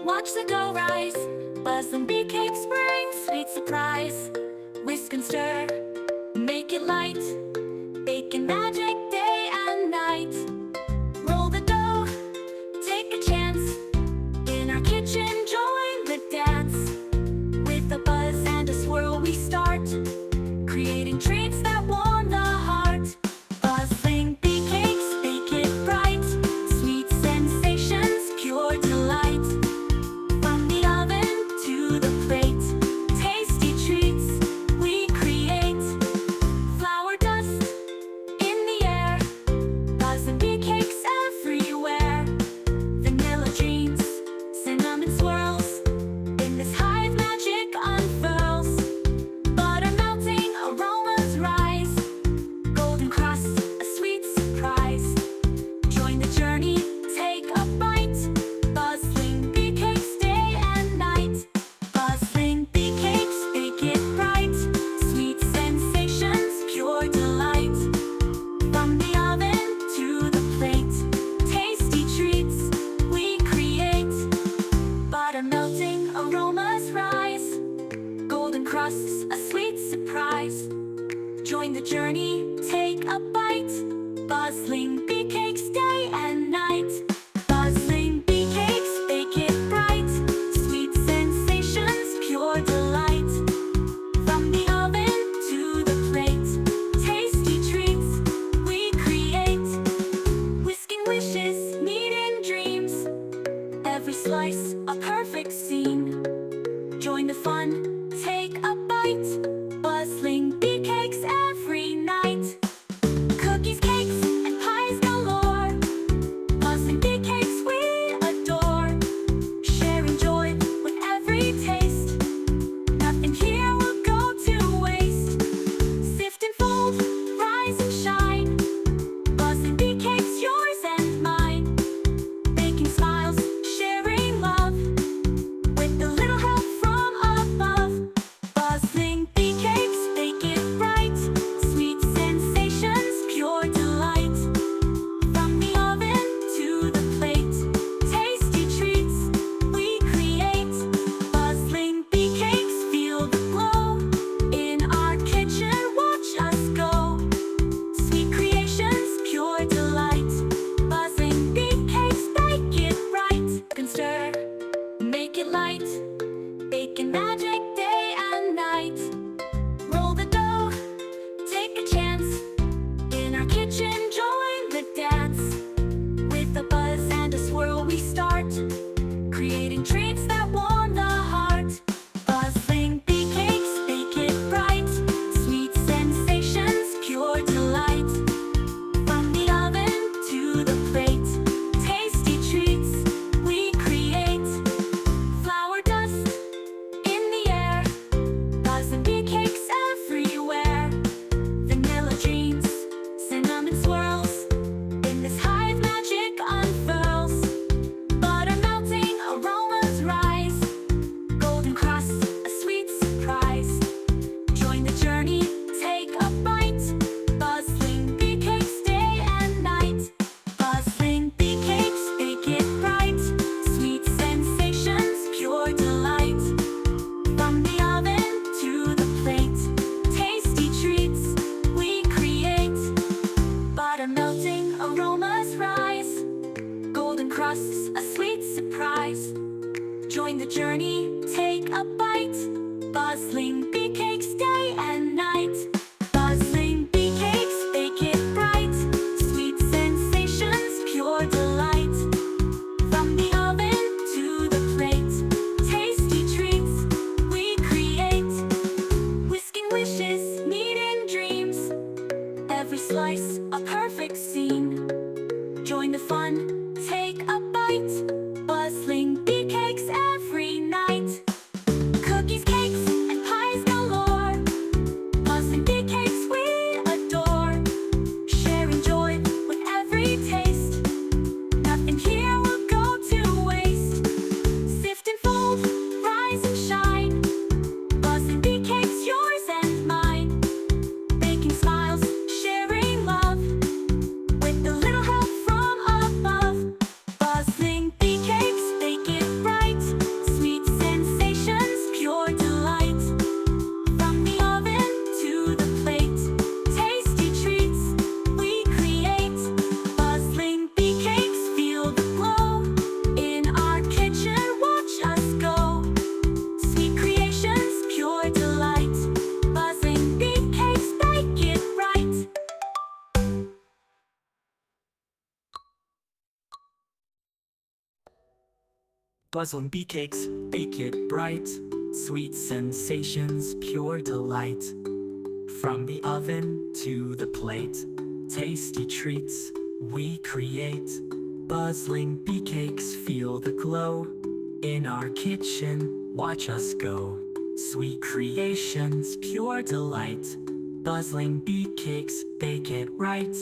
Watch the dough rise. Buzzing bee cakes bring sweet surprise. Whisk and stir, make it light. Baking magic day and night. Roll the dough, take a chance. In our kitchen, join the dance. With a buzz and a swirl we start, creating treats that warm the heart. Buzzing bee cakes, bake it bright. Sweet sensations, pure delight. From the oven to the plate, tasty treats we create. Flour dust in the air, buzzing bee cakes everywhere. Vanilla dreams, cinnamon swirls. In this hive magic unfurls. Butter melting, aromas rise. Golden crust, a sweet surprise. Join the journey, take a bite. Buzzing bee cakes day and night. Buzzing bee cakes, bake it bright. Sweet sensations, pure delight. From the oven to the plate, tasty treats we create. Butter melting, aromas rise. Golden crusts, a sweet surprise. Join the journey, take a bite. Buzzing bee cakes day and night. Buzzing bee cakes, bake it bright. Sweet sensations, pure delight. From the oven to the plate, tasty treats we create. Whisking wishes, meeting dreams. Every slice, a perfect scene. Join the fun, take a bite. Buzzing bee cakes every night. Cookies, cakes, and pies galore. Buzzing bee cakes we adore. Sharing joy with every taste. Nothing here will go to waste. Sift and fold, rise and shine. Buzzing bee cakes, yours and mine. Baking smiles, sharing love. With a little help from above. Buzzing bee cakes, bake it bright. Sweet sensations, pure delight. From the oven to the plate, tasty treats we create. Buzzing bee cakes, feel the glow. In our kitchen, watch us go. Sweet creations, pure delight. Buzzing bee cakes, bake it right. Can stir, make it light. Baking magic day and night. Roll the dough, take a chance. In our kitchen, join the dance. With a buzz and a swirl we start, creating treats that warm the heart. Buzzing bee cakes, bake it bright. Sweet sensations, pure delight. From the oven to the plate, tasty treats we create. Flour dust in the air, buzzing bee cakes everywhere. Vanilla dreams, cinnamon swirls. In this hive magic unfurls. Butter melting, aromas rise. Golden crust, a sweet surprise. Join the journey, take a bite. Buzzing bee cakes day and night. Buzzing bee cakes, bake it bright. Sweet sensations, pure delight. From the oven to the plate, tasty treats we create. Butter melting, aromas rise. Golden crusts, a sweet surprise. Join the journey, take a bite. Buzzing bee cakes day and night. Buzzing bee cakes, bake it bright. Sweet sensations, pure delight. From the oven to the plate, tasty treats we create. Whisking wishes, meeting dreams. Every slice, a perfect scene. Join the fun, take a bite. Buzzing bee cakes every night. Cookies, cakes, and pies galore. Buzzing bee cakes we adore. Sharing joy with every taste. Nothing here will go to waste. Sift and fold, rise and shine. Buzzing bee cakes, yours and mine. Baking smiles, sharing love. With a little help from above. Buzzing bee Buzzing bee cakes, bake it bright. Sweet sensations, pure delight. From the oven to the plate, tasty treats we create. Buzzing bee cakes, feel the glow. In our kitchen, watch us go. Sweet creations, pure delight. Buzzing bee cakes, bake it right.